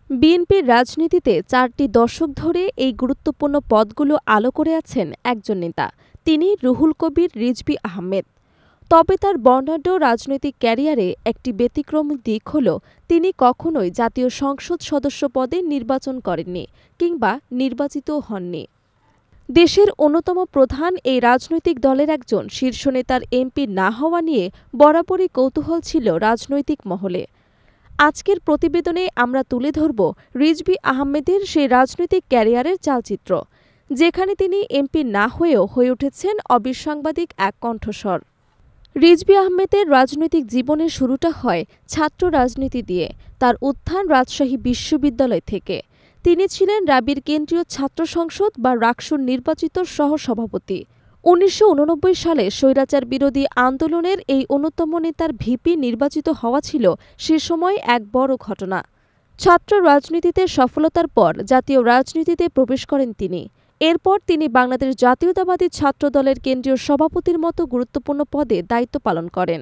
বিএনপির রাজনীতিতে ৪টি দশক ধরে এই গুরুত্বপূর্ণ পদগুলো আলো করে আছেন একজন নেতা, তিনি রুহুল কবির রিজভী আহমেদ। তবে তার বর্ণাঢ্য রাজনৈতিক ক্যারিয়ারে একটি ব্যতিক্রমী দিক হল তিনি কখনোই জাতীয় সংসদ সদস্য পদে নির্বাচন করেননি কিংবা নির্বাচিতও হননি। দেশের অন্যতম প্রধান এই রাজনৈতিক দলের একজন শীর্ষ নেতার এমপি না হওয়া নিয়ে বরাবরই কৌতূহল ছিল রাজনৈতিক মহলে। আজকের প্রতিবেদনে আমরা তুলে ধরব রিজভী আহমেদের সেই রাজনৈতিক ক্যারিয়ারের চালচিত্র, যেখানে তিনি এমপি না হয়েও হয়ে উঠেছেন অবিসাংবাদিক এক কণ্ঠস্বর। রিজভী আহমেদের রাজনৈতিক জীবনের শুরুটা হয় ছাত্র রাজনীতি দিয়ে। তার উত্থান রাজশাহী বিশ্ববিদ্যালয় থেকে। তিনি ছিলেন রাবির কেন্দ্রীয় ছাত্র সংসদ বা রাকসুর নির্বাচিত সহসভাপতি। ১৯৮৯ সালে স্বৈরাচার বিরোধী আন্দোলনের এই অন্যতম নেতার ভিপি নির্বাচিত হওয়া ছিল সে সময় এক বড় ঘটনা। ছাত্র রাজনীতিতে সফলতার পর জাতীয় রাজনীতিতে প্রবেশ করেন তিনি। এরপর তিনি বাংলাদেশ জাতীয়তাবাদী ছাত্রদলের কেন্দ্রীয় সভাপতির মতো গুরুত্বপূর্ণ পদে দায়িত্ব পালন করেন।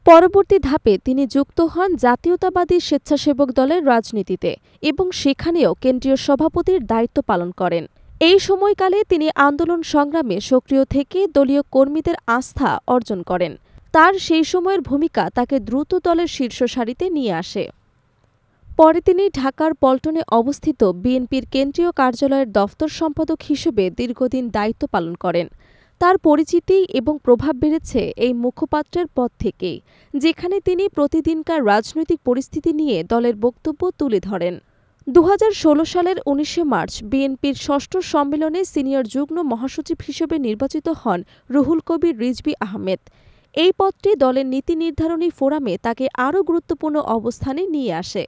পরবর্তী ধাপে তিনি যুক্ত হন জাতীয়তাবাদী স্বেচ্ছাসেবক দলের রাজনীতিতে এবং সেখানেও কেন্দ্রীয় সভাপতির দায়িত্ব পালন করেন। এই সময়কালে তিনি আন্দোলন সংগ্রামে সক্রিয় থেকে দলীয় কর্মীদের আস্থা অর্জন করেন। তার সেই সময়ের ভূমিকা তাকে দ্রুত দলের শীর্ষ সারিতে নিয়ে আসে। পরে তিনি ঢাকার পল্টনে অবস্থিত বিএনপির কেন্দ্রীয় কার্যালয়ের দফতর সম্পাদক হিসেবে দীর্ঘদিন দায়িত্ব পালন করেন। তার পরিচিতি এবং প্রভাব বেড়েছে এই মুখপাত্রের পদ থেকেই, যেখানে তিনি প্রতিদিনকার রাজনৈতিক পরিস্থিতি নিয়ে দলের বক্তব্য তুলে ধরেন। ২০১৬ সালের ১৯ মার্চ বিএনপির ষষ্ঠ সম্মেলনে সিনিয়র যুগ্ম মহাসচিব হিসেবে নির্বাচিত হন রুহুল কবির রিজভী আহমেদ। এই পদটি দলের নীতি নির্ধারণী ফোরামে তাকে আরও গুরুত্বপূর্ণ অবস্থানে নিয়ে আসে।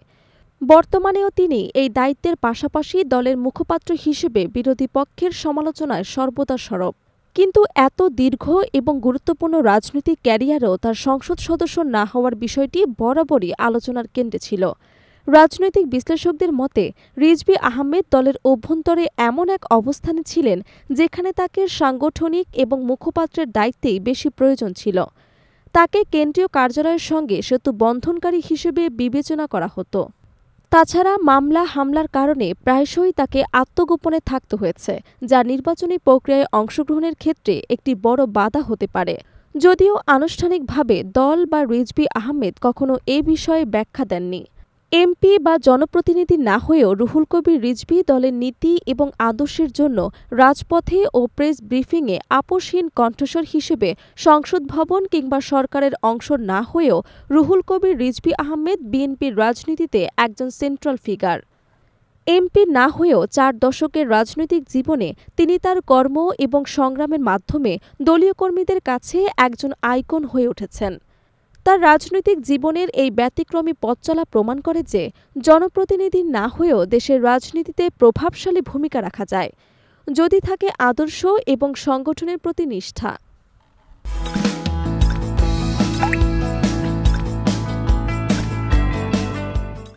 বর্তমানেও তিনি এই দায়িত্বের পাশাপাশি দলের মুখপাত্র হিসেবে বিরোধী পক্ষের সমালোচনায় সর্বদা সরব। কিন্তু এত দীর্ঘ এবং গুরুত্বপূর্ণ রাজনৈতিক ক্যারিয়ারেও তার সংসদ সদস্য না হওয়ার বিষয়টি বরাবরই আলোচনার কেন্দ্রে ছিল। রাজনৈতিক বিশ্লেষকদের মতে রিজভী আহমেদ দলের অভ্যন্তরে এমন এক অবস্থানে ছিলেন যেখানে তাকে সাংগঠনিক এবং মুখপাত্রের দায়িত্বেই বেশি প্রয়োজন ছিল। তাকে কেন্দ্রীয় কার্যালয়ের সঙ্গে সেতু বন্ধনকারী হিসেবে বিবেচনা করা হতো। তাছাড়া মামলা হামলার কারণে প্রায়শই তাকে আত্মগোপনে থাকতে হয়েছে, যা নির্বাচনী প্রক্রিয়ায় অংশগ্রহণের ক্ষেত্রে একটি বড় বাধা হতে পারে। যদিও আনুষ্ঠানিকভাবে দল বা রিজভী আহমেদ কখনো এ বিষয়ে ব্যাখ্যা দেননি। এমপি বা জনপ্রতিনিধি না হয়েও রুহুল কবির রিজভী দলের নীতি এবং আদর্শের জন্য রাজপথে ও প্রেস ব্রিফিংয়ে আপোষহীন কণ্ঠস্বর হিসেবে সংসদ ভবন কিংবা সরকারের অংশ না হয়েও রুহুল কবির রিজভী আহমেদ বিএনপির রাজনীতিতে একজন সেন্ট্রাল ফিগার। এমপি না হয়েও ৪ দশকের রাজনৈতিক জীবনে তিনি তার কর্ম এবং সংগ্রামের মাধ্যমে দলীয় কর্মীদের কাছে একজন আইকন হয়ে উঠেছেন। তার রাজনৈতিক জীবনের এই ব্যতিক্রমী পথচলা প্রমাণ করে যে জনপ্রতিনিধি না হয়েও দেশের রাজনীতিতে প্রভাবশালী ভূমিকা রাখা যায়, যদি থাকে আদর্শ এবং সংগঠনের প্রতি নিষ্ঠা।